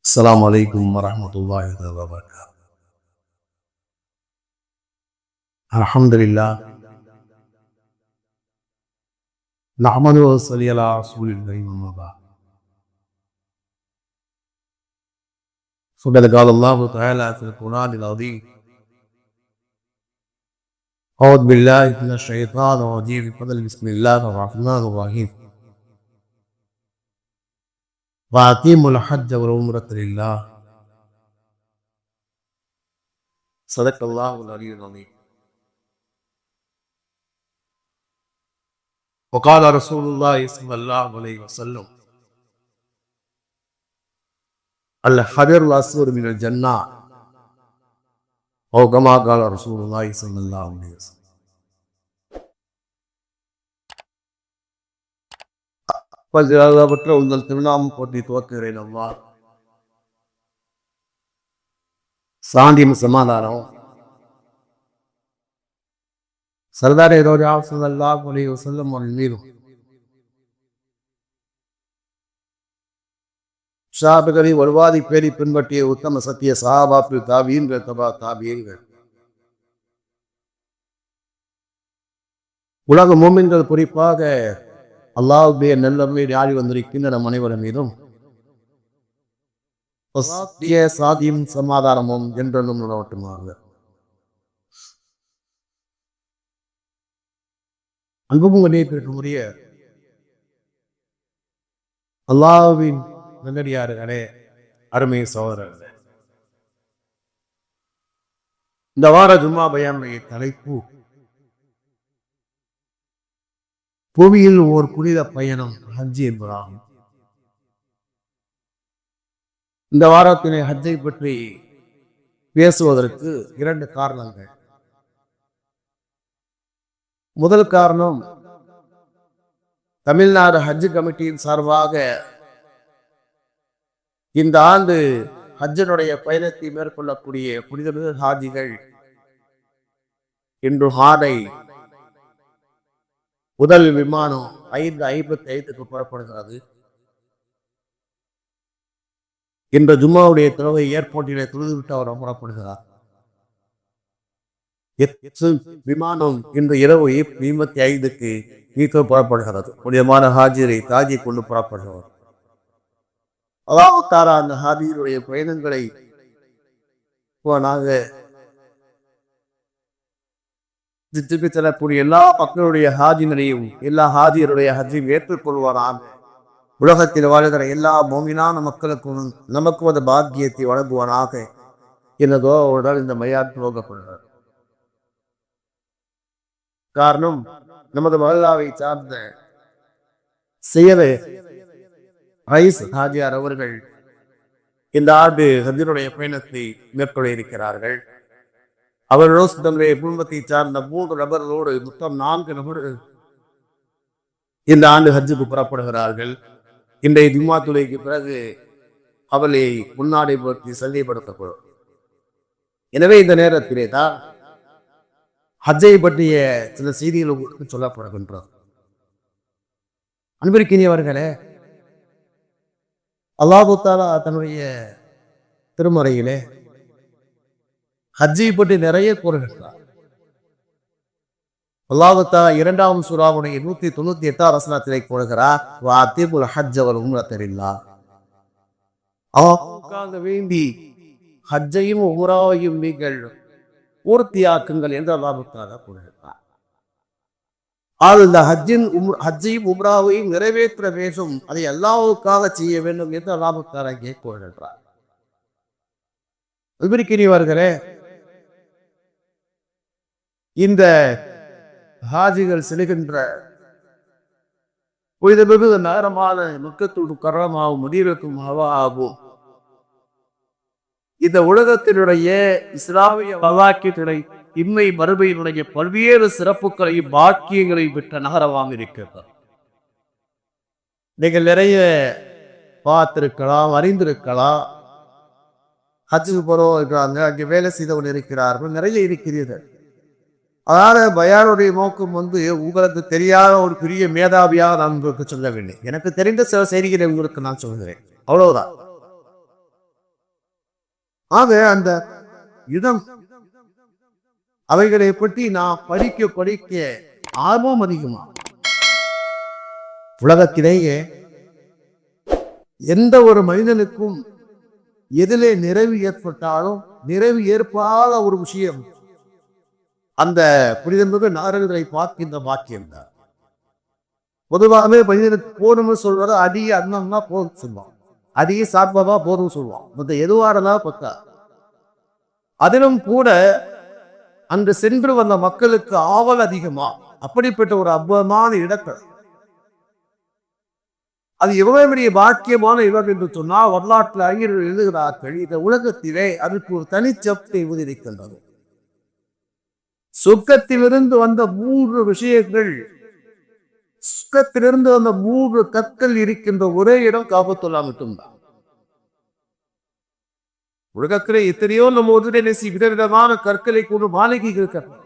السلام عليكم ورحمة الله وبركاته. الحمد لله نحمده ونصلي على رسول الله وما بعد. فقد قال الله تعالى في القرآن العظيم: أعوذ بالله من الشيطان الرجيم. بسم الله الرحمن الرحيم. وأتموا الحج والعمرة لله. صدق الله العلي العظيم. وقال رسول الله صلى الله عليه وسلم: الحجر الأسود من الجنة، أو كما قال رسول الله صلى الله عليه وسلم. பல்வேறுபட்ட உங்கள் திருநாமம் போட்டி துவக்குகிறேன். அம்மா சாந்தியும் சமாதானம் சர்தார் ஸல்லல்லாஹு அலைஹி வஸல்லம் அவர்கள் மீதும், ஷாபுகளை வலுவாதி பேரி பின்பற்றிய உத்தம சத்திய சஹாபாக்கள், தாபீன்கள், தபா தாபீன்கள், உலக மூமின்கள், குறிப்பாக அல்லாஹ்வுடைய நல்லவை ஆடி வந்திருக்கின்ற நம் அனைவரும் மீதும் சாதியும் சமாதானமும் என்றென்றும் நிலவட்டுமாக. அன்பும் கண்ணியத்திற்குரிய அல்லாஹ்வின் நல்லடியார்களே, அருமை சகோதரர்களே, இந்த வார ஜும்மா பயானுடைய தலைப்பு புவியில் ஓர் புனித பயணம், ஹஜ் என்பதாகும். இந்த வாரத்தினை ஹஜ்ஜை பற்றி பேசுவதற்கு இரண்டு காரணங்கள். முதல் காரணம், தமிழ்நாடு ஹஜ் கமிட்டியின் சார்பாக இந்த ஆண்டு ஹஜ்ஜனுடைய பயணத்தை மேற்கொள்ளக்கூடிய புனித ஹாஜிகள் இன்று மாலை முதல் விமானம் 5:55 புறப்படுகிறது. இன்று ஜும்மாவுடைய தொழுகை ஏர்போர்ட்டிலே தொழுதுவிட்டு அவர் புறப்படுகிறார். விமானம் இன்று இரவு 55க்கு வீட்டு புறப்படுகிறது. புனிதமான ஹாஜிரை தாஜி கொண்டு புறப்படுகிறார். அல்லாஹ் தஆலா அந்த ஹாஜியுடைய பயணங்களை செல்லக்கூடிய எல்லா மக்களுடைய ஹாஜிகளையும், எல்லா ஹாஜியருடைய ஹஜ்ஜையும் ஏற்றுக்கொள்வாராக. உலகத்தில் வாழ்கிற எல்லா மோமினான மக்களுக்கும் நமக்கு ஒரு பாக்கியத்தை வழங்குவானாக என்னதோ அவருடன் இந்த மையாட் துவங்கப்படுகிறார். காரணம், நமது மஹல்லாவை சார்ந்த செயலே ரைஸ் ஹாஜியார் அவர்கள் இந்த ஆண்டு ஹஜ்ஜினுடைய பயணத்தை மேற்கொள்ள இருக்கிறார்கள். அவர்களோடு தன்னுடைய குடும்பத்தை சார்ந்த 3 நபர்களோடு மொத்தம் 4 நபர்கள் இந்த ஆண்டு ஹஜ்ஜுக்கு புறப்படுகிறார்கள். இன்றைய ஜும்மா தொழுகைக்கு பிறகு அவளை முன்னாடி பற்றி சந்தைப்படுத்தப்படும். எனவே இந்த நேரத்திலே தான் ஹஜ்ஜை பற்றிய சில செய்திகள் உங்களுக்கு சொல்லப்படுகின்றது. அன்பிற்கினியவர்களே, அல்லாஹ் தஆலா தன்னுடைய திருமறையிலே ஹஜ்ஜை பற்றி நிறைய கூறுகின்றார். அல்லாஹ் தஆலா 2ஆம் சூராவுடைய 198ஆம் வசனத்திலே கூறுகிறார்: வஅத்திமுல் ஹஜ்ஜ வல் உம்ரத லில்லாஹ். அல்லாஹ்வுக்காக வேண்டி ஹஜ்ஜையும் உம்ராவையும் நீங்கள் பூர்த்தியாக்குங்கள் என்று அல்லாஹ் தஆலா கூறுகிறார். இந்த ஹஜ்ஜையும் உம்ராவையும் நிறைவேற்ற வேண்டும், அதை அல்லாஹ்வுக்காக செய்ய வேண்டும் என்று அல்லாஹ் தஆலா கூறுகிறார். அன்பிற்கினியவர்களே, இந்த ஹாஜிகள் செல்கின்ற புனிதமிகு நகரமான மக்கத்துல் முக்கர்ரமாவும் மதீனத்துல் முனவ்வராவும் இந்த உலகத்தினுடைய இஸ்லாமிய வரலாற்றினுடைய இன்மை மறுமையினுடைய பல்வேறு சிறப்புகளையும் பாக்கியங்களையும் பெற்ற நகரமாக இருக்கிறது. நீங்கள் நிறைய பார்த்திருக்கலாம், அறிந்திருக்கலாம். ஹஜ்ஜுக்கு போறோம் இருக்கிறாங்க, அங்கே வேலை செய்தவர்கள் இருக்கிறார்கள், நிறைய இருக்கிறீர்கள். அதாவது பயானுடைய நோக்கம் உங்களுக்கு தெரியாத ஒரு பெரிய மேதாவியாக நான் உங்களுக்கு சொல்லவில்லை. எனக்கு தெரிந்த சில செய்திகளை உங்களுக்கு நான் சொல்கிறேன், அவ்வளவுதான். ஆக அந்த இடம் அவைகளை பற்றி நான் படிக்க ஆர்வம் அதிகமா. உலகத்திலேயே எந்த ஒரு மனிதனுக்கும் எதிலே நிறைவு ஏற்பட்டாலும் நிறைவு ஏற்பாத ஒரு விஷயம் அந்த புனிதமிகு நாரதரை பார்க்கின்ற பாக்கியம் தான். பொதுவாகவே மனிதனுக்கு போதும்னு சொல்றது அதிக அன்னம்னா போதும் சொல்லுவான், அதிக சாப்பிடவா போதும் சொல்லுவான், மற்ற எதுவாரதா பத்தா. அதிலும் கூட அன்று சென்று வந்த மக்களுக்கு ஆவல் அதிகமா. அப்படிப்பட்ட ஒரு அற்புதமான இடங்கள் அது எவ்வளவு பெரிய பாக்கியமான இடம் என்று சொன்னால் வரலாற்றில் அறிஞர்கள் எழுதுகிறார்கள். இந்த உலகத்திலே அதற்கு ஒரு தனிச்சத்தை உதிரிக்கின்றது. சொர்க்கத்திலிருந்து வந்த 3 விஷயங்கள், சொர்க்கத்திலிருந்து வந்த 3 கற்கள் இருக்கின்ற ஒரே இடம் காபத்துல்லா மட்டும்தான். உலகத்திலே எத்தனையோ நம்ம ஒருங்கிணைசி விதவிதமான கற்களை கொண்டு மாளிகை இருக்கிறது.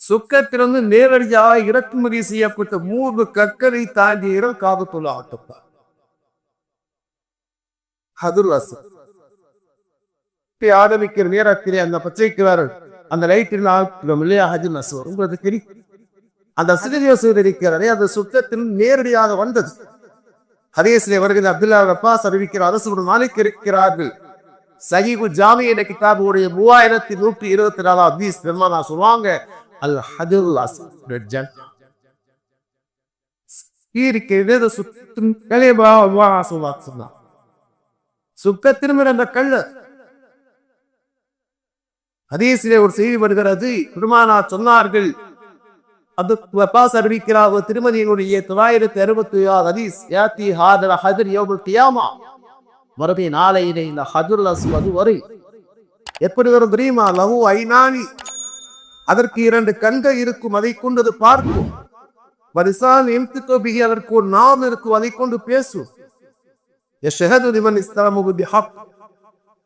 சொர்க்கத்திலிருந்து நேரடியாக இறக்குமதி செய்யப்பட்ட 3 கற்களை தாண்டிய இடம் காபத்துல்லா மட்டும்தான். ஆரம்பிக்கிற நேரத்திலே அந்த பச்சைக்கிறார்கள் அந்த லைட்டில் உங்களுக்கு தெரியும். அந்த சிறுதியோசர் இருக்கிறதே அந்த சுத்தத்தில் நேரடியாக வந்தது. ஹதீஸிலே வருகிற அப்துல்லா அப்பாஸ் அறிவிக்கிற அரசு மாலிக் இருக்கிறார்கள். சஹீஹு ஜாமி என்ற கிதாபுடைய 3124 ஹதீஸ் பெருமானா சொல்வாங்க, அல் ஹஜருல் அஸ்வத் ஜன்னah. இருக்கிறது சுத்தம் கலேபா அல்லாஹ் சுப்ஹானஹு. சுத்தத்தின் மேல் அந்த கல். ஹதீஸிலே ஒரு செய்தி வருகிறது, பெருமானார் சொன்னார்கள், அது அப்பாஸ் அறிவிக்கிறார் திருமதியினுடைய 966 ஹதீஸ், யாத்தி ஹாதல் ஹஜர் யௌமுல் கியாமா, மறுபடிய நாளையிலே இந்த ஹஜருல் அஸ்வத் வரை எப்படி வரும் தெரியுமா? லஹு ஐனானி, அதற்கு 2 கண்கள் இருக்கும், அதை கொண்டது பார்க்கும். வரிசான் எம்திகோ பிஹி, அதற்கு ஒரு நாம் இருக்கும், அதை கொண்டு பேசும். யஷ்ஹது லிமன் இஸ்தலமு பிஹக்,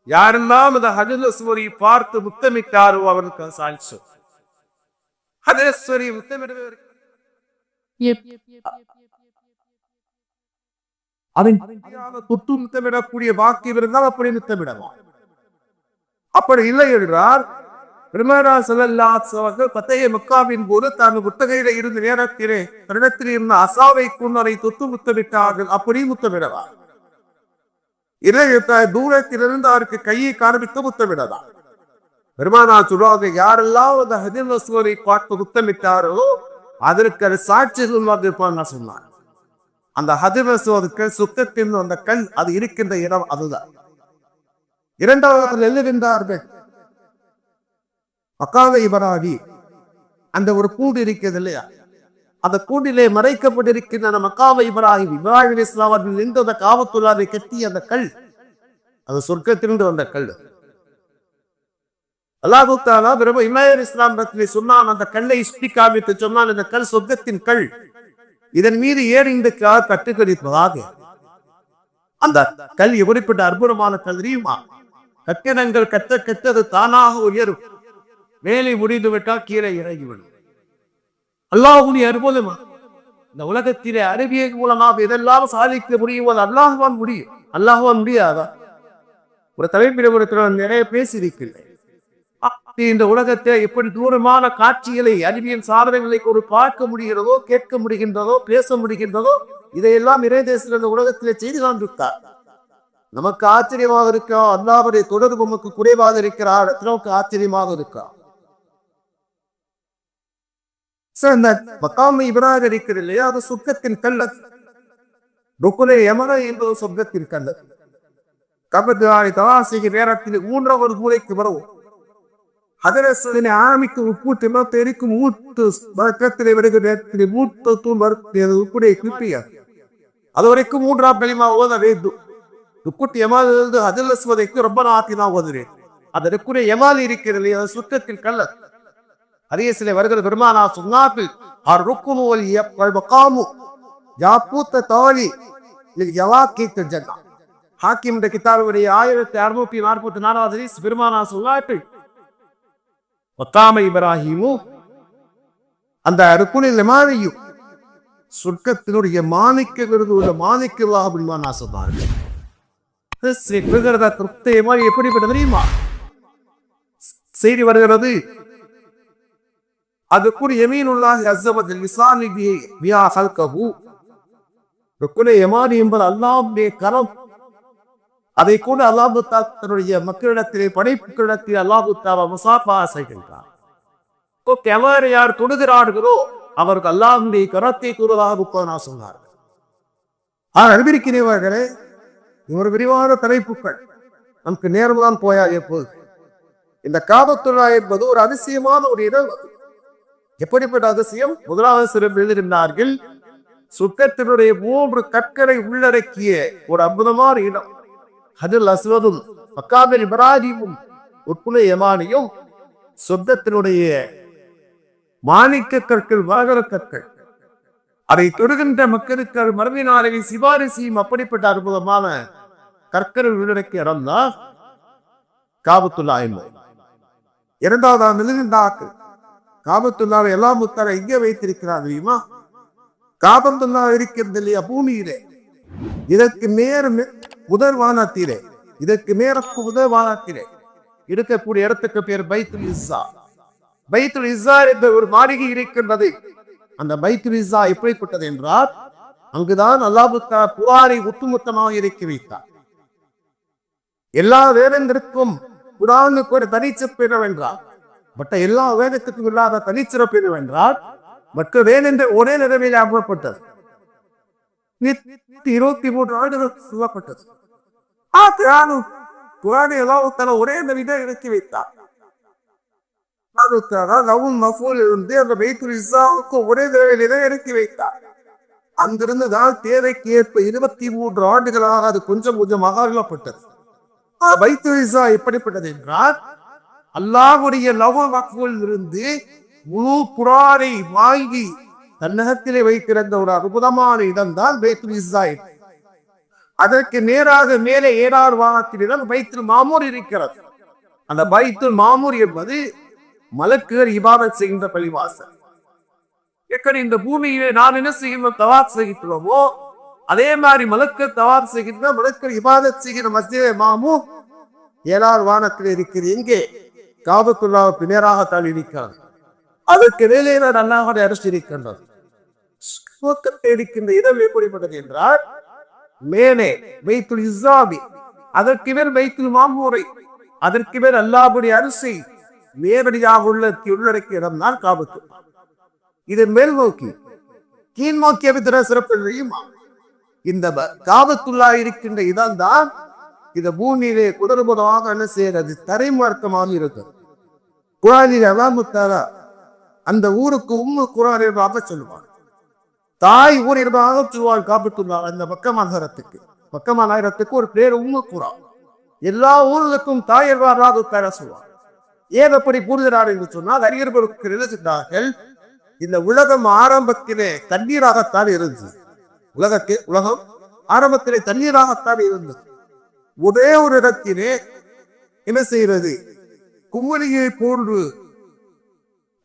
யாரெல்லாம் அந்த ஹஜருல் அஸ்வதை பார்த்து முத்தமிட்டாரோ அவருக்கு சாட்சி. ஹஜருல் அஸ்வதை முத்தமிடுவர் தொட்டு முத்தமிடக்கூடிய பாக்கியம் இருந்தால் அப்படி முத்தமிடலாம். அப்படி இல்லை என்றால் பெருமானார் ஸல்லல்லாஹு அலைஹி வஸல்லம் ஃபத்ஹே மக்காவின் போது தான் முத்தகையில இருந்த நேரத்திலே தன்னிடத்தில் இருந்த அசாவை கொண்டு அதை தொட்டு முத்தமிட்டார்கள். அப்படி முத்தமிடலாம். தூரத்திலிருந்து அவருக்கு கையை காண்பித்து முத்தமிடலாம். பெருமானார் சொல்வாங்க, யாரெல்லாம் அந்த ஹஜருல் அஸ்வதை பார்த்து முத்தமிட்டாரோ அதற்கு அது சாட்சி சொல்வாங்க சொன்னார். அந்த ஹஜருல் அஸ்வதுக்கு சுத்தத்தின் அந்த கண் அது இருக்கின்ற இடம் அதுதான். இரண்டாவது எழுதுகின்றார்கள், மக்காவை இப்ராஹிம் அந்த ஒரு கூண்டு இருக்கிறது இல்லையா, அந்த கூண்டிலே மறைக்கப்பட்டிருக்கின்ற மக்காவை இப்ராஹிம் இஸ்லாம் அவர்கள் நின்று அந்த காபத்துல்லாவை கட்டி அந்த கல் அது சொர்க்கத்திலிருந்து வந்த கல். அல்லாஹ் தஆலா பிரபு இமாம் இஸ்லாம் சொன்னான், அந்த கல்லை சுட்டி காமித்து சொன்னான், இந்த கல் சொர்க்கத்தின் கல், இதன் மீது ஏறி இந்த கட்டுக்கடிப்பதாக. அந்த கல் எப்படிப்பட்ட அற்புதமான கல் தெரியுமா? கட்டிடங்கள் கட்ட கட்டது தானாக உயரும், மேலே முடிந்து விட்டால் கீழே இறங்கிவிடும். அல்லாஹ்வுடைய அற்புதமா இந்த உலகத்திலே அறிவியல் மூலமாக இதெல்லாம் சாதிக்க முடியும். அல்லாஹ்வான் முடியும், அல்லாஹ்வான் முடியாதா? ஒரு தலைப்பிட நிறைய பேசியிருக்கிறேன். இந்த உலகத்தை எப்படி தூரமான காட்சிகளை அறிவியல் சாதனைகளை ஒரு பார்க்க முடிகிறதோ, கேட்க முடிகின்றதோ, பேச முடிகின்றதோ, இதையெல்லாம் இறைதேசத்தில் இந்த உலகத்திலே செய்து காண்பித்தார். நமக்கு ஆச்சரியமாக இருக்கா? அல்லாஹ்வுடைய தொடர்பு நமக்கு குறைவாக இருக்கிறார், நமக்கு ஆச்சரியமாக இருக்கா? மக்காம் இப்ராஹிம் இருக்கிறது இல்லையா, அது சொர்க்கத்தின் கல். ருக்குனே யமன என்பது சொர்க்கத்தின் கல். கபத்தாரி தவாசிக்கு நேரத்தில் 3வது மூலைக்கு வரும். ஹஜரஸ்வதினை ஆரம்பிக்கும் உப்பு திமப்பெருக்கும் மூட்டு பக்கத்திலே வருகிற மூட்டு தூண் உப்புடைய கிருப்பியா அது வரைக்கும் 3ஆம் கலிமா ஓத வேண்டும். ருக்குட்டி எமாலிருந்து ஹஜருல் அஸ்வதைக்கு ரொம்ப நாத்தி தான் ஓதுறேன். அந்த ருக்குனே யமாலி இருக்கிறது, அது சுத்தத்தின் கல்ல. ஹதீஸிலே வருகிற பெருமானார் சொன்னார்கள், அர்ருக்குனு வல் மகாமு யாக்கூத்த தாலி லில் யவாக்கீத் ஜன்னah. ஹாக்கிம் என்ற கிதாபுடைய 1644 ஹதீஸ் பெருமானார் சொன்னார்கள், மக்காம இப்ராஹிமு அந்த ருக்குனில் யமானியும் சொர்க்கத்தினுடைய மாணிக்க விருது மாணிக்கல்லாஹ் பெருமானார் சொன்னார்கள். எப்படிப்பட்ட தெரியுமா செய்தி வருகிறது. அது கூட யமீனுல்லாஹி அஸ்ஸ வ ஜல் லிசானிஹி பியா ஹல்கஹு. ருக்குனே யமானி என்பது அல்லாஹ்வுடைய கரம். அதை கூட அல்லாஹ் தன்னுடைய மக்களிடத்திலே படைப்புகளிடத்தில் அல்லாஹ் தஆலா முசாஃபா செய்கின்றார். எவர் யார் தொடுகிறார்களோ அவருக்கு அல்லாஹ்வுடைய கரத்தை கூறுவதாக நான் சொன்னார்கள். அறிவிக்கிறவர்களே, ஒரு விரிவான தலைப்புகள் நமக்கு நேரம்தான் போயா எப்போது. இந்த காபத்துல்லா என்பது ஒரு அதிசயமான ஒரு இடம். எப்படிப்பட்ட அதிசயம்? முதலாவது சிறப்பு எழுதியிருந்தார்கள், சுத்தத்தினுடைய 3 கற்களை உள்ளடக்கிய ஒரு அற்புதமான இடம். ஹஜ்ருல் அஸ்வதும் மக்காமில் இப்ராஹீமும் உட்புல யமானியும் சொர்க்கத்தினுடைய மாணிக்க கற்கள், வாகர கற்கள். அதை தொடுகின்ற மக்களுக்கு மறுமை நாளில் சிபாரிசியும் அப்படிப்பட்ட அற்புதமான கற்களை உள்ளடக்கிய இடம் தான் காபத்துல்லா என்பது. இரண்டாவது நிலவின் காபத்துல்லாவை எல்லாம் முத்தார எங்கே வைத்திருக்கிறார் தெரியுமா? காபத்துல்லா இருக்கிறது இல்லையா பூமியிலே, இதற்கு நேர் முதல் வானத்திலே, இதற்கு நேருக்கு முதல் வானத்திலே இருக்கக்கூடிய இடத்துக்கு பேர் பைத்துல் இஸ்ஸா. பைத்துல் இஸ்ஸா என்ற ஒரு மாளிகை இருக்கின்றது. அந்த பைத்துல் இஸ்ஸா எப்படிப்பட்டது என்றால், அங்குதான் அல்லாஹ் தஆலா குர்ஆனை ஒட்டுமொத்தமாக இறக்கி வைத்தார். எல்லா வேதங்களுக்கும் குர்ஆனுக்கு ஒரு தனிச்சிறப்பு என்னவென்றால், மற்ற எல்லா வேதத்துக்கும் இல்லாத தனிச்சிறப்பு என்னவென்றால், மற்ற வேதென்ற ஒரே நிலவில் அமரப்பட்டது. 23 ஆண்டுகள் சொல்லப்பட்டது. குர்ஆனை அல்லாஹ் தஆலா ஒரே நபிதான் இறக்கி வைத்தார். இருந்து அந்த பைத்துல் இஸ்ஸாவுக்கு ஒரே நிலையிலே இறக்கி வைத்தார். அங்கிருந்து தான் தேவைக்கு ஏற்ப 23 ஆண்டுகளாக அது கொஞ்சம் கொஞ்சமாக அருளப்பட்டது. பைத்துல் இஸ்ஸா எப்படிப்பட்டது என்றால், அல்லாஹ்வுடைய லவ்ஹுல் மஹ்ஃபூல் இருந்து முழு குர்ஆனை வாங்கி தன்னகத்திலே வைத்திருந்த ஒரு அற்புதமான இடம் தான் பைத்துல் இஸ்ஸா. அதற்கு நேராக மேலே 7வது வானத்தில்தான் பைத்துல் மாமூர் இருக்கிறது. அந்த பைத்துல் மாமூர் என்பது மலக்குகள் இபாதத் செய்கின்ற பள்ளிவாசல். இந்த பூமியிலே நாம் என்ன செய்கின்ற தவாப் செய்கிறோமோ அதே மாதிரி மலக்குகள் தவாப் செய்கின்ற, மலக்குகள் இபாதத் செய்கிற மஸ்ஜிதே மாமூர் 7வது வானத்தில் இருக்கிறது. எங்கே? காபத்துல்லாவுக்கு நேராகத்தான் இருக்கிறது. அதற்கு மேலே அல்லாஹ்வுடைய அரசு இருக்கின்றது. இருக்கின்ற இடம் எப்படிப்பட்டது என்றால், மேலே பைத்துல் இஸ்ஸாபி, அதற்கு மேல் பைத்துல் மாமூரை, அதற்கு மேல் அல்லாஹ்வுடைய அரசை நேரடியாக உள்ளடக்கிய இடம் தான் காபத்துல்லா. இது மேல் நோக்கி கீழ் நோக்கிய சிறப்பு தெரியுமா? இந்த காபத்துல்லா இருக்கின்ற இடம் தான் இந்த பூமியிலே குதர்புறமாக என்ன செய்யறது? தரைமார்க்கமாக இருக்கிறது. குர்ஆனில் அல்லாஹ் தஆலா அந்த ஊருக்கு குர்ஆன் என்பதாக சொல்லுவார். தாய் ஊர் என்பதாக சொல்வார் காபத்துல்லா. அந்த மக்கமா நகரத்துக்கு ஒரு பேர் குர்ஆன். எல்லா ஊர்களுக்கும் தாய் என்பதாக பேர சொல்வார். ஏன் அப்படி கூறுகிறார் என்று சொன்னால், அறிஞர்களுக்கு எழுதுகிறார்கள், இந்த உலகம் ஆரம்பத்திலே தண்ணீராகத்தான் இருந்தது. உலகம் ஆரம்பத்திலே தண்ணீராகத்தான் இருந்தது. ஒரே ஒரு இடத்திலே என்ன செய்கிறது? கும்மளியை போன்று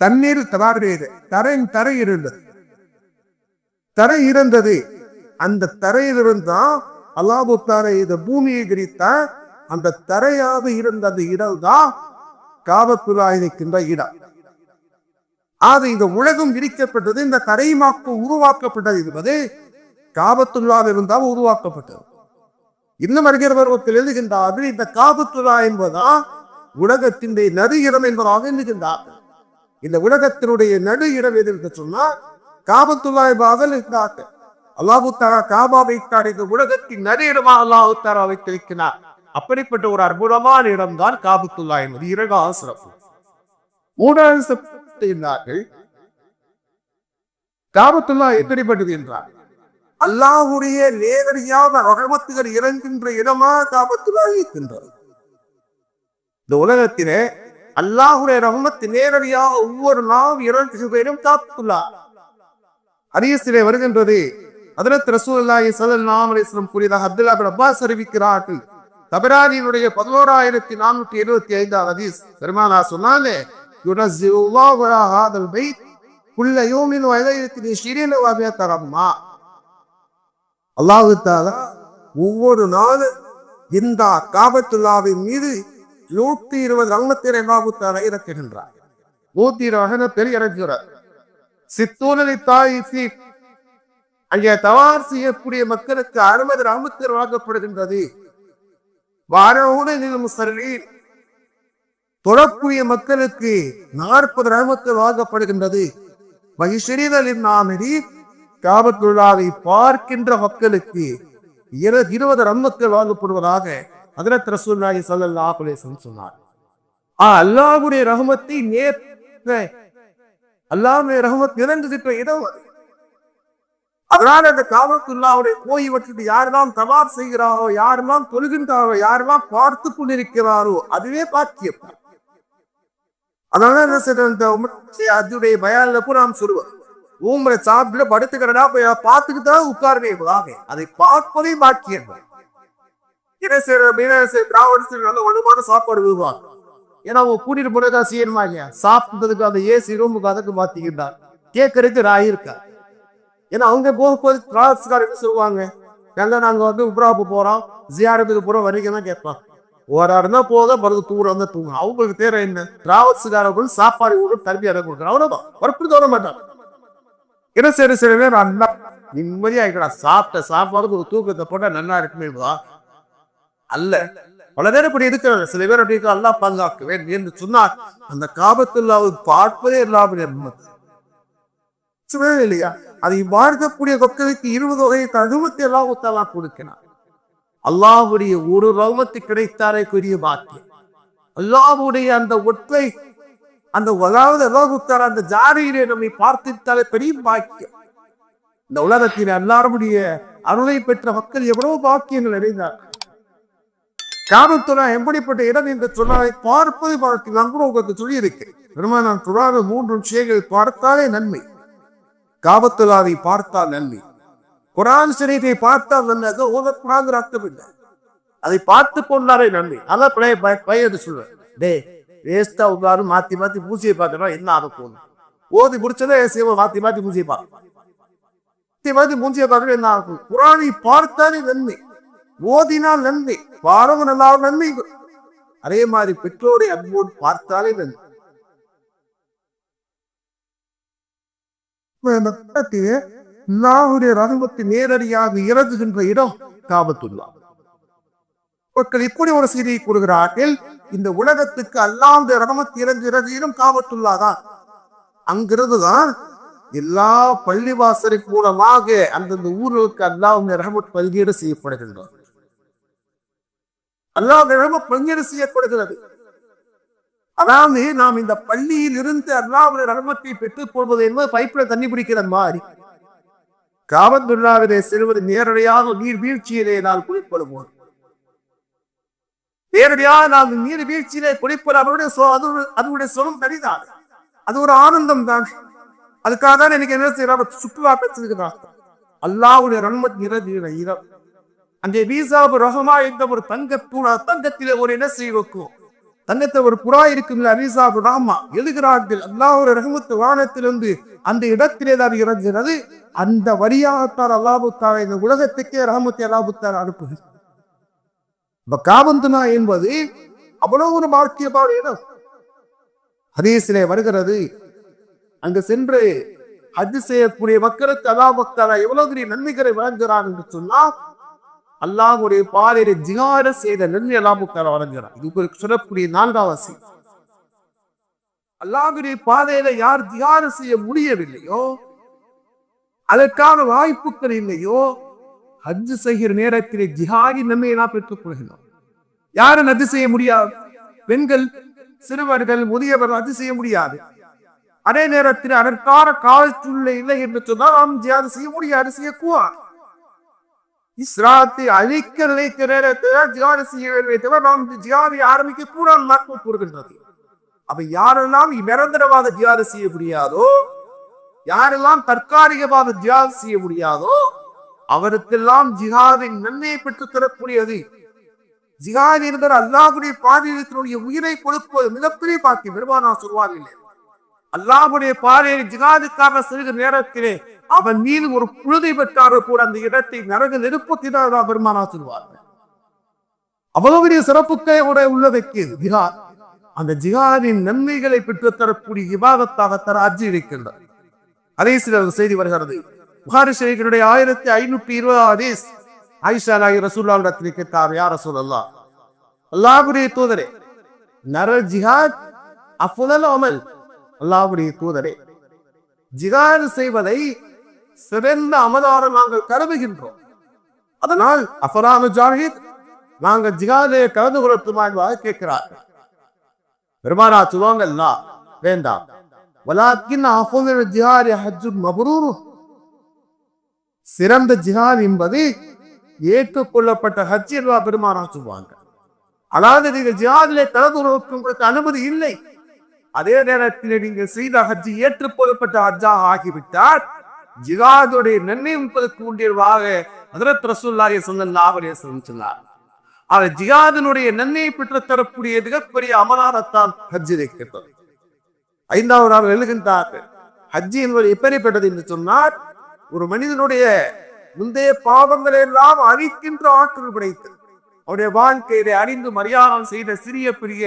தண்ணீர் தரை இருந்தது. தரை இருந்தது. அந்த தரையிலிருந்தான் அல்லாஹ் தஆலா இந்த பூமியை விரித்தார். அந்த தரையாக இருந்த அந்த இடம் தான் காபத்துல்லா இருக்கின்ற இடம். ஆக இந்த உலகம் விரிக்கப்பட்டது, இந்த தரைமாக்கு உருவாக்கப்பட்டது என்பது காபத்துல்லாவில் இருந்தால் உருவாக்கப்பட்டது. இன்னும் அறிஞர்கள் எழுதுகின்றார்கள், இந்த காபத்துல்லா என்பதா உலகத்தின் நடு இடம் என்பதாக எழுதுகின்றார்கள். இந்த உலகத்தினுடைய நடு இடம் எது என்று சொன்னால் காபத்துல்லா என்பதாக இருக்கிறார்கள். அல்லாஹ் தஆலா காபாவை இந்த உலகத்தின் நடு இடமாக அல்லாஹ் தஆலா வைத்திருக்கிறார். அப்படிப்பட்ட ஒரு அற்புதமான இடம் தான் காபத்துல்லா என்பது. 2வது சிறப்பு. 3வது சிறப்பு, காபத்துல்லா எப்படிப்பட்டது என்றார், அல்லாஹ்வுடைய நேரடியாக ரஹ்மத்துகள் இறங்குகின்ற இடமாக காபத்துல்லா இருக்கின்றது. இந்த உலகத்திலே அல்லாஹ்வுடைய ரஹ்மத் நேரடியாக ஒவ்வொரு நாளும் இறங்குகிற காபத்துல்லா. ஹதீஸிலே வருகின்றது, ஹஜ்ரத் ரசூலுல்லாஹி ஸல்லல்லாஹு அலைஹி வஸல்லம் கூறியதாக அப்துல்லாஹ் இப்னு அப்பாஸ் அறிவிக்கிறார்கள். தபரானியுடைய 1175 ஹதீஸ். பெருமானார் சொன்னாலே, யுனஸ்ஸிலுல்லாஹு அலா ஹாதல் பைத் குல்ல யௌமின் வ லைலத்தின் 20 வ 100 ரஹ்மா. அல்லாஹ் தஆலா ஒவ்வொரு நாளும் இந்த காபத்துல்லாவின் மீது 120 ரஹ்மத்தினை அல்லாஹ் இறக்குகின்றார். 120 பேர் இறக்குகிறார். சித்தூனலை தாயிசி அங்கே தவார் செய்யக்கூடிய மக்களுக்கு 60 ரஹ்மத்தினர் வழங்கப்படுகின்றது. தொழக்கூடிய மக்களுக்கு 40 ரஹ்மத்து வழங்கப்படுகின்றது. காபத்துல்லாவை பார்க்கின்ற மக்களுக்கு 20 ரஹ்மத்து வழங்கப்படுவதாக ஹஜ்ரத் ரசூலுல்லாஹி ஸல்லல்லாஹு அலைஹி வஸல்லம் சொன்னார். அல்லாஹ்வுடைய ரஹ்மத்தை அல்லாஹ்வுடைய ரஹ்மத் நிறைந்திருக்கிற இடம் அது. அதனால அந்த காபத்துல்லாவுடைய கோயில் வச்சுட்டு யாரெல்லாம் தவாப் செய்கிறாரோ, யாரெல்லாம் தொழுகின்றாரோ, யாரெல்லாம் பார்த்து கொண்டிருக்கிறாரோ அதுவே பாக்கியம். அதனால அதுடைய பயான்ல கூட நாம் சொல்லுவோம், ஊம்பரை சாப்பிட்டு படுத்துக்கிறதா போய் பார்த்துக்கிட்டாலும் உட்காரவே அதை பார்ப்பதே பாக்கியம். ஒழுமான சாப்பாடு விடுவாங்க. ஏன்னா அவங்க கூட்டிட்டு போனதா செய்யணுமா இல்லையா? சாப்பிட்டதுக்கு அந்த ஏசி ரூமுக்கு அதுக்கு மாத்திக்கிட்டா கேட்கறதுக்கு ராய் இருக்கா? ஏன்னா அவங்க போகும்போது என்ன சொல்லுவாங்க, நாங்க உப்ராப்பு போறோம், ஜியாரத்துக்கு போறோம், வரைக்கும் தான் கேட்பாங்க. ஓராடுனா போக பிறகு தூரம் தான் தூங்க. அவங்களுக்கு தேவை என்ன? டிராவல்ஸுக்காரர்கள் சாப்பாடு கூட தரப்பி அதை கொடுக்குறோம், அவ்வளவுதான். வற்புறுத்த வர மாட்டாங்க. என்ன சரி சில பேர் நல்லா நிம்மதியா இருக்கா, சாப்பிட்ட சாப்பாடு ஒரு தூக்கத்தை போட்டா நல்லா இருக்குமே அல்ல. பல பேர் இப்படி இருக்கிறாங்க. சில பேர் அப்படி அல்லா பாதுகாக்குவேன் என்று சொன்னார். அந்த காபத்துல்லா பார்ப்பதே இல்லாமல் இல்லையா? அதை பார்க்கக்கூடிய மக்களுக்கு 20 வகை தகுமத்தை எல்லாம் கொடுக்கிறார். அல்லாஹ்வுடைய ஒரு ரஹ்மத்து கிடைத்தாலே பெரிய பாக்கியம். அல்லாஹ்வுடைய அந்த ஒற்றை அந்த அந்த ஜாரியிலே நம்மை பார்த்துட்டாலே பெரிய பாக்கியம். இந்த உலகத்தில் அல்லாஹ்வுடைய அருளை பெற்ற மக்கள் எவ்வளவு பாக்கியங்கள் அடைந்தார். காபத்துல்லா எப்படிப்பட்ட இடம் என்று சொன்னாலை பார்ப்பது பார்த்து நான் கூட உங்களுக்கு சொல்லி இருக்கேன். பெருமானார் சொல்லாத 3 விஷயங்கள் பார்த்தாலே நன்மை. காபத்துல்லாவை பார்த்தால் நன்மை, குர்ஆன் ஷரீஃபை பார்த்தால் நல்லது. ஓதக்கூடாது அர்த்தம் இல்லை, அதை பார்த்து கொண்டாலே நன்மை. அதான் பையன் சொல்லுவேன், டே வேஸ்டா உட்காரு மாத்தி மாத்தி பூசியை பார்த்தா என்ன ஆக போகணும்? ஓதி முடிச்சதே மாத்தி மாத்தி பூசியை மாத்தி பூசியை பார்க்கணும் என்ன ஆகும்? குர்ஆனை பார்த்தாலே நன்மை, ஓதினால் நன்மை, பாரவும் நல்லா நன்மை. அதே மாதிரி பெற்றோரை அன்போடு பார்த்தாலே நன்மை. ரஹ்மத்தை நேரடியாக இறங்குகின்ற இடம் காபத்துல்லா. மக்கள் இப்படி ஒரு செய்தியை கூறுகிறார்கள், இந்த உலகத்துக்கு அல்லாஹ்வுடைய ரஹ்மத் இறங்குகிறது இடம் காபத்துல்லா தான். அங்கிருந்துதான் எல்லா பள்ளிவாசலின் மூலமாக அந்தந்த ஊர்களுக்கு அல்லாஹ்வுடைய ரஹ்மத் பங்கீடு செய்யப்படுகின்றது. அல்லாஹ்வுடைய ரஹ்மத் பங்கீடு செய்யப்படுகிறது. அதாவது நாம் இந்த பள்ளியில் இருந்து அல்லாஹ்வுடைய ரஹ்மத்தை பெற்றுக் கொள்வது என்பது பைப்பில தண்ணி பிடிக்கிற மாதிரி. காபத்துல்லாவிலே செல்வது நேரடியாக நீர் வீழ்ச்சியிலே நான் குளிப்படுவோம். நேரடியாக நாம் நீர் வீழ்ச்சியிலே குளிப்பது அதனுடைய சொல்லும் தனிதான். அது ஒரு ஆனந்தம் தான். அதுக்காக தான் எனக்கு என்ன செய்யறாங்க, சுற்றுலா பெற்றிருக்கிறாங்க. அல்லாஹ்வுடைய ரஹ்மத் நிறைந்த இடம். அந்த வீசாபு ரஹமா என்ற ஒரு தங்கத்திலே ஒரு என்ன செய்வோம், தங்கத்தை ஒரு புறா இருக்குல்ல, அரிசாபு ராமா எழுகிறார்கள். அல்லாஹ்வுடைய ரஹ்மத்து வானத்திலிருந்து அந்த இடத்திலே தான் இறங்குகிறது. அந்த வரியாகத்தான் அல்லாஹ் தஆலா இந்த உலகத்துக்கே ரஹ்மத்தை அல்லாஹ் தஆலா அனுப்புகிறார். காபத்துல்லா என்பது அவ்வளவு ஒரு பாக்கியமான இடம். ஹதீஸிலே வருகிறது, அங்கு சென்று ஹஜ் செய்யக்கூடிய மக்களுக்கு அல்லாஹ் தஆலா எவ்வளவு நன்மைகளை வழங்குகிறார் என்று சொன்னால், அல்லாஹ்வுடைய பாதையிலே ஜிஹாத் செய்த நன்மை அல்லாஹ் தஆலா வழங்குகிறார். இது உங்களுக்கு சொல்லக்கூடிய 4வது செய்தி. அல்லாஹ்வுடைய பாதையில யார் ஜிஹாத் செய்ய முடியவில்லையோ, அதற்கான வாய்ப்புகள் இல்லையோ, ஹஜ் செய்கிற நேரத்திலே ஜிஹாதி நன்மையை நாம் பெற்றுக் கொள்கிறோம். யாரும் ஹஜ் செய்ய முடியாது. பெண்கள், சிறுவர்கள், முதியவர்கள் ஹஜ் செய்ய முடியாது. அதே நேரத்தில் அதற்கான காலச்சூழ்நிலை இல்லை என்று சொன்னால் நாம் ஜிஹாத் செய்ய முடியாது, செய்யக்கூடாது. இஸ்லாத்தை அழிக்க நினைக்கிற நேரத்தில் ஜிஹாத் செய்ய வேண்டும் தவிர நாம் ஜிஹாதை ஆரம்பிக்க கூடாது கூறுகின்றது. அப்ப யாரெல்லாம் நிரந்தரவாத ஜிஹாத் செய்ய முடியாதோ, யாரெல்லாம் தற்காலிகவாத ஜிஹாத் செய்ய முடியாதோ, அவருக்கெல்லாம் ஜிஹாதின் நன்மையை பெற்றுத் தரக்கூடியது. ஜிஹாத் என்பது அல்லாஹ்வுடைய பாதையினுடைய உயிரை கொடுப்பது மிகப்பெரிய பாக்கியம். பெருமானார் சொல்வார்கள், அல்லாஹ்வுடைய பாதையில் ஜிஹாதுக்காக செல்கிற நேரத்திலே அவன் மீது ஒரு புழுதை பெற்றாரு கூட அந்த இடத்தை நரக நெருப்பத்தினால் பெருமானார் சொல்வார்கள். அவ்வளவு பெரிய சிறப்புக்கே உள்ளதற்கு ஜிஹாத். அந்த ஜிஹாதின் நன்மைகளை பெற்று தரக்கூடிய விவாதத்தாக தர அஜி இருக்கின்றது. அதே சில செய்தி வருகிறது. புகாரி ஷரீஃபினுடைய 1520 ஹதீஸ். ஆயிஷா நாயகி ரசூலுல்லாஹி கேட்டார், யா ரசூலல்லாஹ், அல்லாஹ்வுடைய தூதரே, நர ஜிஹாத் அஃதல் அமல். அல்லாஹ்வுடைய தூதரே, ஜிஹாத் செய்வதை சிறந்த அமலாக நாங்கள் கருதுகின்றோம். அதனால் அஃபரானு ஜாஹித், நாங்கள் ஜிஹாதை கலந்து கொள்ளட்டுமாக கேட்கிறார்கள். பெருமானா சொல்லுவாங்கல்ல, வேண்டாம். வலாக்கின் அஃதல் ஜிஹாத் ஹஜ்ஜுன் மப்ரூர். சிறந்த ஜிஹாத் என்பது ஏற்றுக்கொள்ளப்பட்ட ஹஜ் என்பா பெருமானா சொல்லுவாங்க. அதாவது நீங்கள் ஜிஹாதிலே கலந்து கொள்வதற்கு உங்களுக்கு அனுமதி இல்லை. அதே நேரத்தில் நீங்கள் செய்த ஹஜ் ஏற்றுக்கொள்ளப்பட்ட ஹஜ்ஜாக ஆகிவிட்டால் ஜிஹாதுடைய நன்மை என்பதற்கு உண்டியவாக ஹஜ்ரத் ரசூலுல்லாஹி ஸல்லல்லாஹு அலைஹி வஸல்லம் சொன்னார். ஆக ஜிஹாதினுடைய நன்மையை பெற்று தரக்கூடிய மிகப்பெரிய அமலாரத்தான் ஹஜ் இருக்கிறது. 5வது நாள் எழுகின்றார்கள். ஹஜ் என்பது எப்படிப்பட்டது என்று சொன்னார், ஒரு மனிதனுடைய முந்தைய பாவங்களை எல்லாம் அழிக்கின்ற ஆற்றல் படைத்தது. அவருடைய வாழ்க்கையை அறிந்து மரியாதை செய்த சிறிய பெரிய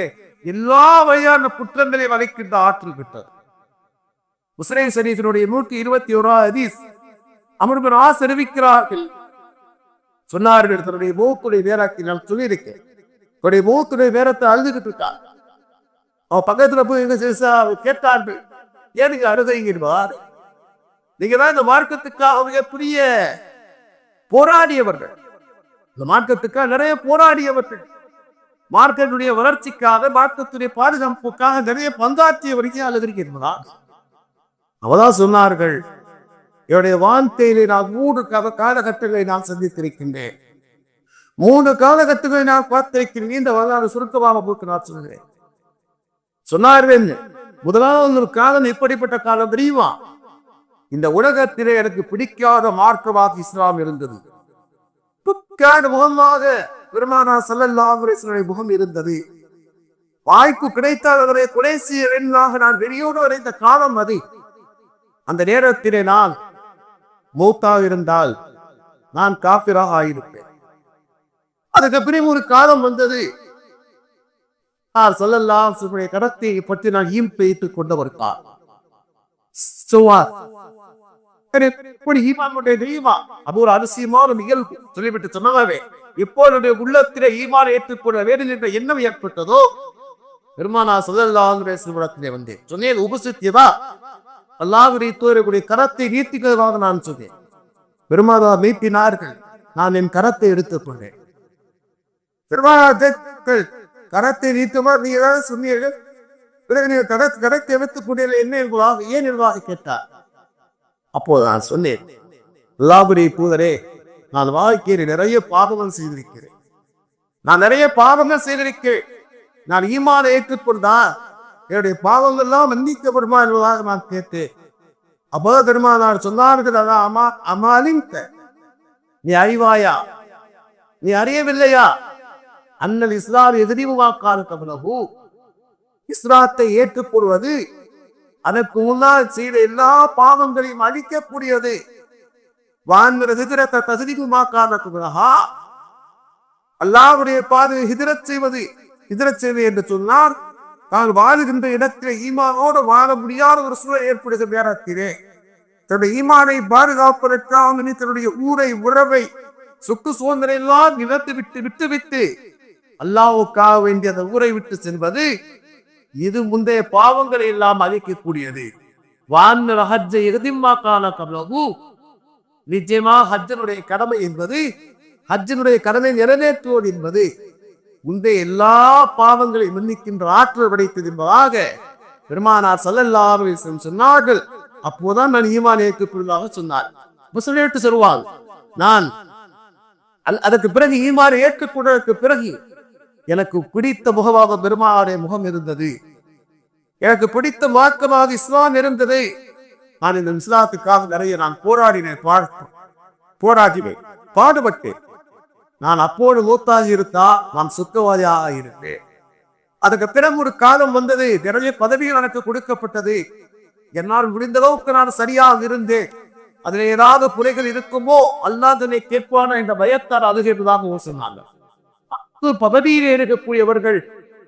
எல்லா வகையான குற்றங்களையும் அழைக்கின்ற ஆற்றல் பெற்றது. முஸ்லிம் ஷரீஃபினுடைய 121 ஹதீஸ். அம்ர் இப்னு ஆஸ் அறிவிக்கிறார்கள், சொன்னார்கள், தன்னுடைய மூக்குடைய வேரத்தை நான் சொல்லியிருக்கேன். தன்னுடைய மூக்குடைய வேரத்தை அழுதுகிட்டு இருக்கார். அவன் பக்கத்துல போய் எங்க கேட்டார்கள், ஏனுங்க அழுதைங்கிறார்? நீங்க தான் இந்த மார்க்கத்துக்காக மிகப்பெரிய போராடியவர்கள். இந்த மார்க்கத்துக்காக நிறைய போராடியவர்கள். மார்க்கத்துடைய வளர்ச்சிக்காக, மார்க்கத்துடைய பாதுகாப்புக்காக நிறைய பங்காற்றியவர்கள் அழுகிறீர்களா? அவதான் சொன்னார்கள், என்னுடைய வாழ்க்கையிலே நான் 3 காலகட்டங்களை நான் சந்தித்திருக்கின்றேன். 3 காலகட்டங்களை நான் பார்த்திருக்கிறேன். இந்த வரலாறு சுருக்கமாக போக்கு நான் சொல்கிறேன். சொன்னார்கள், முதலாவது ஒரு காலம் எப்படிப்பட்ட காலம் தெரியுமா? இந்த உலகத்திலே எனக்கு பிடிக்காத மார்க்கமாக இஸ்லாம் இருந்தது. முகமாக பெருமானார் ஸல்லல்லாஹு அலைஹி வஸல்லம் முகம் இருந்தது. வாய்ப்பு கிடைத்தால் அதனை கொலை செய்ய வேண்டாக நான் வெளியோடு வரைந்த காலம் அது. அந்த நேரத்திலே நான் மௌத்தாக இருந்தால் நான் காஃபிராக ஆயிருப்பேன். அதுக்கு பிறகு ஒரு காலம் வந்தது. ஸல்லல்லாஹு அலைஹி வஸல்லம் கடத்தை பற்றி நான் ஈம்பெய்து கொண்டவர் தான். அது ஒரு அதிசயமான நிகழ்வு. சொல்லிவிட்டு சொன்னவே, இப்போது உள்ளத்திலே ஈமான் ஏற்றுக்கொள்ள வேண்டும் என்ற எண்ணம் ஏற்பட்டதோ, பெருமானார் ஸல்லல்லாஹு அலைஹி வஸல்லம் வந்தேன். சொன்னேன், உபசித்தியவா, அல்லாஹ்வுடைய தூதருடைய கரத்தை நீட்டிக்கிறதாக நான் சொன்னேன். பெருமானார் நீட்டினார்கள். நான் என் கரத்தை எடுத்துக்கொண்டேன். பெருமானார் கரத்தை நீட்டுமாறு நீ ஏதாவது சொன்னீர்கள். பிறகு நீங்க கரத்தை எடுத்துக் கொண்டீர்கள், என்ன ஏன் என்பதாக கேட்டார். அப்போது நான் சொன்னேன், அல்லாஹ்வுடைய தூதரே, நான் வாழ்க்கையில் நிறைய பாவங்கள் செய்திருக்கிறேன். நான் ஈமானை ஏற்றுக்கொண்டால் என்னுடைய பாவங்கள் எல்லாம் மன்னிக்கப்படுமா என்பதாக நான் கேட்டேன். அப்போது பெருமானார் சொன்னார்கள், அமாலிங்க, நீ அறிவாயா, நீ அறியவில்லையா? அன்னல் இஸ்லாம் எதிரிவாக்கான கமலகு, இஸ்லாத்தை ஏற்றுக்கொள்வது அதற்கு முன்னால் செய்த எல்லா பாவங்களையும் அழிக்கக்கூடியது. அல்லாஹ்வுடைய பாதையை ஹிஜ்ரத் செய்வது என்று சொன்னால், நான் வாழுகின்ற இடத்திலே ஈமானோடு வாழ முடியாத ஒரு சூழல் ஏற்படுகிற நேரத்திலே தன்னுடைய ஈமானை பாதுகாப்பதற்காக தன்னுடைய ஊரை, உறவை, சொத்து சுதந்திரம் எல்லாம் விட்டு அல்லாஹ்வுக்காக வேண்டிய அந்த ஊரை விட்டு செல்வது, இது முந்தைய பாவங்களை எல்லாம் அழிக்கக்கூடியது. நிச்சயமாக ஹஜ்ஜனுடைய கடமை என்பது, ஹஜ்ஜனுடைய கடமை நிறைவேற்றுவது என்பது முந்தைய எல்லா பாவங்களை மன்னிக்கின்ற ஆற்றல் படைத்தது என்பதாக பெருமானார் ஸல்லல்லாஹு அலைஹி வஸல்லம் சொன்னார்கள். அப்போதான் நான் ஈமான் ஏற்றுக்கொள்வதாக சொன்னார். முஸ்லிம் சொல்வாங்க, நான் அதற்கு பிறகு ஈமான் ஏற்றுக்கொண்டதற்கு பிறகு எனக்கு பிடித்த முகமாக பெருமானுடைய முகம் இருந்தது. எனக்கு பிடித்த மார்க்கமாக இஸ்லாம் இருந்தது. நான் இந்த இஸ்லாத்துக்காக நிறைய போராடினேன், பாடுபட்டேன். நான் அப்போது மூத்தாகி இருந்தா நான் சுத்தவாதியாக இருந்தேன். அதுக்கு பிறகு ஒரு காலம் வந்தது, நிறைய பதவிகள் எனக்கு கொடுக்கப்பட்டது. என்னால் முடிந்த அளவுக்கு நான் சரியாக இருந்தேன். அதுல ஏதாவது குறைகள் இருக்குமோ அல்லாஹ் என்னை கேட்பான இந்த பயத்தால் அழுகிறதாக சொன்னாங்க. பதவியிலே இருக்கக்கூடியவர்கள்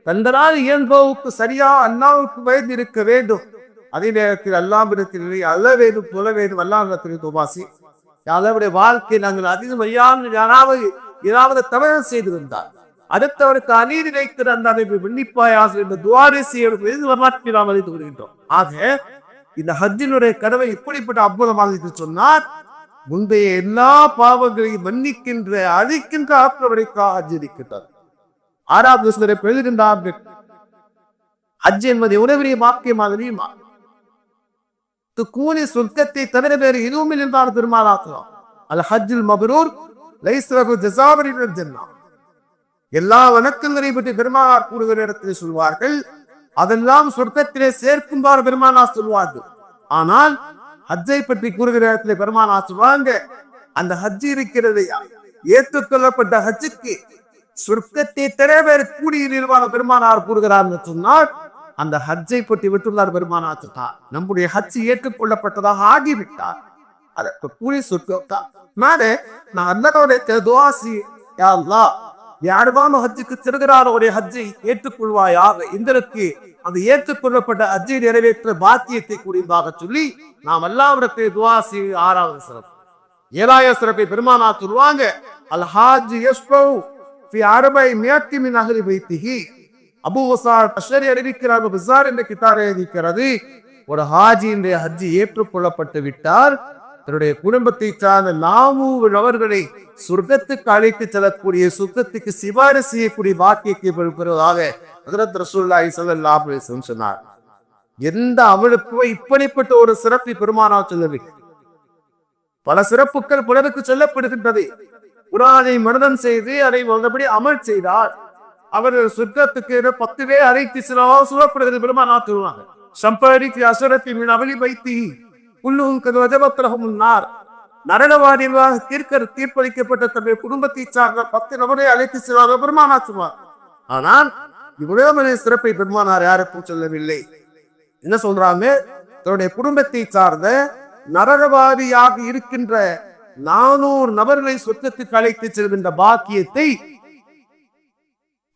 தந்தனால் இயல்புக்கு சரியா அல்லாவுக்கு பயந்து இருக்க வேண்டும். அதே நேரத்தில் அல்லாவிடத்தில் அல்ல வேண்டும் சொல்ல வேண்டும். அல்லாவிடத்தில் துபாசி அவருடைய வாழ்க்கை நாங்கள் அதிகம் ஏதாவது தவறு செய்திருந்தார் அடுத்தவருக்கு அநீதி வைக்கிற அந்த அமைப்பு விண்ணிப்பாயாக இந்த துவாரேசியை வரலாற்றில் நாம் அறிந்து வருகின்றோம். ஆக இந்த ஹஜ்ஜினுடைய கடவை இப்படிப்பட்ட அற்புதமாக சொன்னார். முந்தைய எல்லா பாவங்களையும் மன்னிக்கின்ற அழிக்கின்ற ஆற்றவரைக்காக ஹஜ் இருக்கின்றார். 6வது எழுதுகின்றார்கள், ஹஜ் என்பதை உணவிரிய வாக்கியமாக கூலி சொர்க்கத்தை தவிர வேறு எதுவும் இருந்தால் பெருமாளாக்கலாம். அல் ஹஜ்ஜுல் மப்ரூர் லைஸ ஜஸாபின் ஜன்னah. எல்லா வணக்கங்களை பற்றி பெருமானார் கூறுகிற இடத்தில் சொல்வார்கள், அதெல்லாம் சொர்க்கத்திலே சேர்க்கும்பார் பெருமானார் சொல்வார்கள். ஆனால் ஹஜ்ஜை பற்றி கூறுகிற இடத்துல பெருமானார் சொல்வாங்க, அந்த ஹஜ் இருக்கிறது ஏற்றுக்கொள்ளப்பட்ட ஹஜ்ஜுக்கு சொர்க்கத்தை தர வேறு கூடிய நிர்வாண பெருமானார் கூறுகிறார் சொன்னால் அந்த ஹஜ்ஜை பற்றி விட்டுள்ளார் பெருமானார் சொன்னார். நம்முடைய ஹஜ் ஏற்றுக்கொள்ளப்பட்டதாக ஆகிவிட்டார். அதற்கு கூலி சொர்க்கம். நான் அல்லாஹ்வுடைய துஆசி, யா அல்லாஹ் யாருமான ஹஜ்ஜுக்கு செல்கிறாரோடைய ஹஜ்ஜை ஏற்றுக்கொள்வாயாக, எங்களுக்கு அந்த ஏற்றுக்கொள்ளப்பட்ட ஹஜ்ஜை நிறைவேற்ற பாக்கியத்தை கூறியதாக சொல்லி நாம் அல்லாஹ்விடத்தில் துஆ செய்ய 6வது சிறப்பு. 7வது சிறப்பை பெருமானார் சொல்வாங்க, அல் ஹாஜ் யஸ்ஃபு ஃபி 400 மின் அஹ்லி பைத்திஹி. அபூ வஸார் அஷ்அரி அறிவிக்கிறார், பஸார் என்ற கிதாபை இருக்கிறது, ஒரு ஹாஜியினுடைய ஹஜ் ஏற்றுக்கொள்ளப்பட்டு விட்டார், தன்னுடைய குடும்பத்தை சார்ந்த 400 நபர்களை சொர்க்கத்துக்கு அழைத்து செல்லக்கூடிய, சொர்க்கத்துக்கு சிபாரிசு செய்யக்கூடிய பாக்கியத்தை பெறுவதாக ஹஜ்ரத் ரசூலுல்லாஹி ஸல்லல்லாஹு அலைஹி வஸல்லம் சொன்னார். எந்த அமலுக்கு இப்படிப்பட்ட ஒரு சிறப்பை பெருமானார் சொல்லவில்லை. பல சிறப்புகள் புலருக்கு சொல்லப்படுகின்றது. குர்ஆனை மனனம் செய்து அதை வந்தபடி அமல் செய்தார் அவர் சொர்க்கத்துக்கு 10 பேர் அழைத்து சொல்லப்படுகிறது. பெருமானார் சொல்லுவாங்க, சம்பரிக்கு அசரத்தி மின் அமலி பைத்தி குல்லுஹும் கத் வஜபத் லஹுமுன்னார். நரகவாதிகளாக தீர்ப்பளிக்கப்பட்ட தன்னுடைய குடும்பத்தை சார்ந்த 10 நபரை அழைத்து செல்வாங்க பெருமானார் சொல்வார். ஆனால் இவ்வளவு சிறப்பை பெருமானார் யாருக்கும் சொல்லவில்லை. என்ன சொல்றாங்க, தன்னுடைய குடும்பத்தை சார்ந்த நரகவாதியாக இருக்கின்ற 400 நபர்களை சொர்க்கத்துக்கு அழைத்து செல்கின்ற பாக்கியத்தை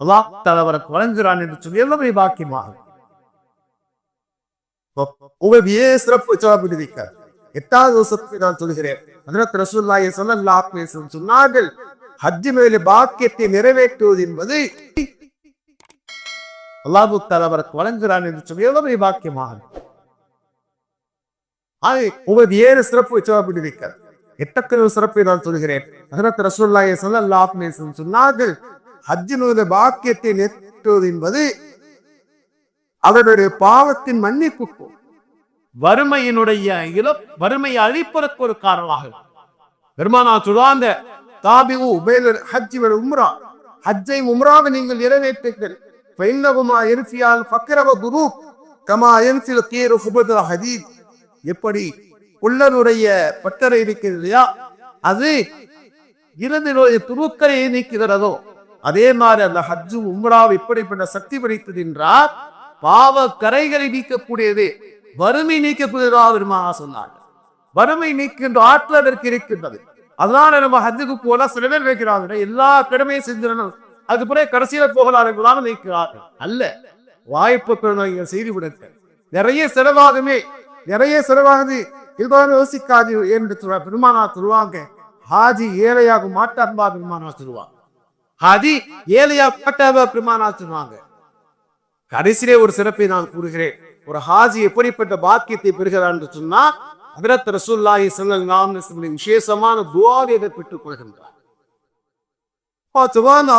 அல்லாஹ் தஆலா வழங்குகிறான் என்று சொல்லி எல்லாமே பாக்கியமாக சிறப்பு விடுவிக்க. 8வது சிறப்பை நான் சொல்கிறேன். ஹஜ்ரத் ரசூலுல்லாஹி ஸல்லல்லாஹு அலைஹி வஸல்லம் சொன்னார்கள், ஹஜ் மேலே பாக்கியத்தை நிறைவேற்றுவது என்பது அல்லாஹ் தஆலா வழங்குகிறான் என்று சொல்லி எல்லாமே பாக்கியமாக. சிறப்பு விடுவிக்க. 8வது சிறப்பை நான் சொல்கிறேன். ஹஜ்ரத் ரசூலுல்லாஹி ஸல்லல்லாஹு அலைஹி வஸல்லம் சொன்னார்கள், ஹஜ்ஜினுடைய பாக்கியத்தை நிறைவேற்றுவது என்பது அவருடைய பாவத்தின் மன்னிப்புக்கும் வறுமையினுடைய வறுமையை அழிப்பதற்கு ஒரு காரணமாக. பெருமானார் சொல்வாங்க, தாபிஉ பைனல் ஹஜ்ஜி வல் உம்ரா, ஹஜ்ஜை உம்ராவை நீங்கள் நிறைவேற்றுங்கள். ஃபைன்னஹுமா யன்ஃபியால் ஃபக்ர வ துரூப் கமா யன்ஃபில் கீரு ஹுபதுல் ஹதீத். எப்படி உள்ளனுடைய பட்டறை இருக்கிறது இல்லையா, அது இறுதியுடைய துருக்களை நீக்குகிறதோ அதே மாதிரி அந்த ஹஜ்ஜு உம்ராவை எப்படிப்பட்ட சக்தி படைத்தது என்றால் பாவ கரைகளை நீக்கக்கூடியது, வறுமை நீக்கக்கூடியதாக சொன்னாங்க. வறுமை நீக்கின்ற ஆற்றல் அதற்கு இருக்கின்றது. அதனால நம்ம ஹஜ்ஜுக்கு போல சில பேர் வைக்கிறாங்க, எல்லா கடமையும் செஞ்சிடணும், அதுக்கு பிறகு கடைசியில போகலாம் வைக்கிறார்கள். அல்ல, வாய்ப்புகள் செய்து விடுங்க. நிறைய செலவாகுது இதுதான் யோசிக்காது என்று பெருமானார் சொல்லுவாங்க. ஹாஜி ஏழையாக மாட்டான்பா பெருமானார் சொல்லுவாங்க. ஹாஜி ஏழையாக மாட்டாபா பெருமானார் சொல்லுவாங்க. கடைசியிலே ஒரு சிறப்பை நான் கூறுகிறேன். ஒரு ஹாஜி எப்படிப்பட்ட பாக்கியத்தை பெறுகிறார் என்று சொன்னா, ஹஜ்ரத் ரசூலுல்லாஹி ஸல்லல்லாஹு அலைஹி வஸல்லம் விசேஷமான துஆவை பெற்றுக் கொள்கின்றார்.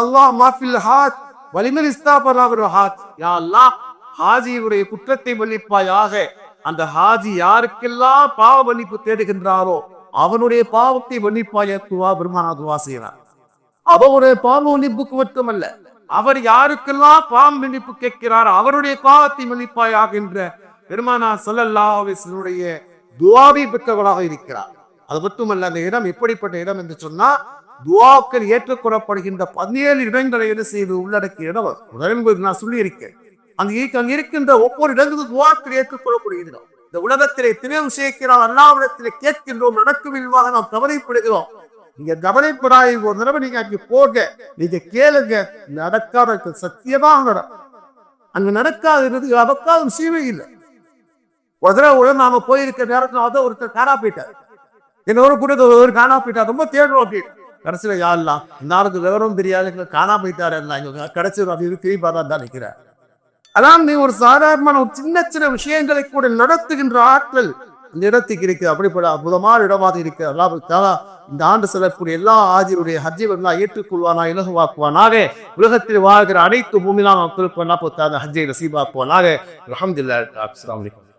அல்லாஹ் மாஃபில் ஹாஜ் வலிமல் இஸ்தாபரல் ஹாஜ், யா அல்லாஹ் ஹாஜியுடைய குற்றத்தை மன்னிப்பாயாக. அந்த ஹாஜி யாருக்கெல்லாம் பாவ மன்னிப்பு தேடுகின்றாரோ அவனுடைய பாவத்தை மன்னிப்பாயாக பெருமானார் துஆ செய்கிறார். அவருடைய பாவ மன்னிப்புக்கு மட்டுமல்ல, அவர் யாருக்கெல்லாம் பாவ மன்னிப்பு கேட்கிறார் அவருடைய பாவத்தை மன்னிப்பாயாக என்ற பெருமானார் ஸல்லல்லாஹு அலைஹி வஸல்லம் துஆவை பெற்றவராக இருக்கிறார். அது மட்டுமல்ல, அந்த இடம் எப்படிப்பட்ட இடம் என்று சொன்னா, துஆக்கள் ஏற்றுக்கொள்ளப்படுகின்ற 17 இடங்களை என்ன செய்து உள்ளடக்கிய இடம். நான் சொல்லி இருக்கேன், அங்க இருக்கின்ற ஒவ்வொரு இடங்களும் துஆக்கள் ஏற்றுக்கொள்ளப்படுகிறோம். இந்த உலகத்திலே தினம் சேர்க்கிறோம், அல்லாஹ்விடத்திலே கேட்கின்றோம், நடக்கவில்லையாக நாம் கவலைப்படுகிறோம். நீங்க கவலைப்படாய், ஒரு தடவை நீங்க அங்க போக, நீங்க கேளுங்க, நடக்காத சத்தியமா அங்க நடக்காது அவக்காத விஷயமே இல்லை. ஒரு தடவை நாம போயிருக்க நேரத்துல அதை ஒருத்தர் காணா போயிட்டார். என்னோட கூட ஒரு காணா போயிட்டார். ரொம்ப தேடுறோம் அப்படி. கடைசியில யாருலாம் நாளுக்கு விவரம் தெரியாது காணா போயிட்டாரு கடைசி அப்படி திரும்பி தான் நினைக்கிறேன். அதான் நீ ஒரு சாதாரணமான ஒரு சின்ன சின்ன விஷயங்களை கூட நடத்துகின்ற ஆற்றல் இந்த இடத்துக்கு இருக்கு. அப்படிப்பட்ட அற்புதமான இடமாக இருக்கு. அல்லாஹ் இந்த ஆண்டு செல்லக்கூடிய எல்லா ஆஜியுடைய ஹஜ்ஜை ஏற்றுக்கொள்வானா, இலகுவாக்குவானாக. உலகத்தில் வாழ்கிற அனைத்து பூமியிலாம் மக்களுக்கு ஹஜ்ஜை நசீபாக்குவானாக. அல்ஹம்துலில்லாஹ். அஸ்ஸலாமு அலைக்கும்.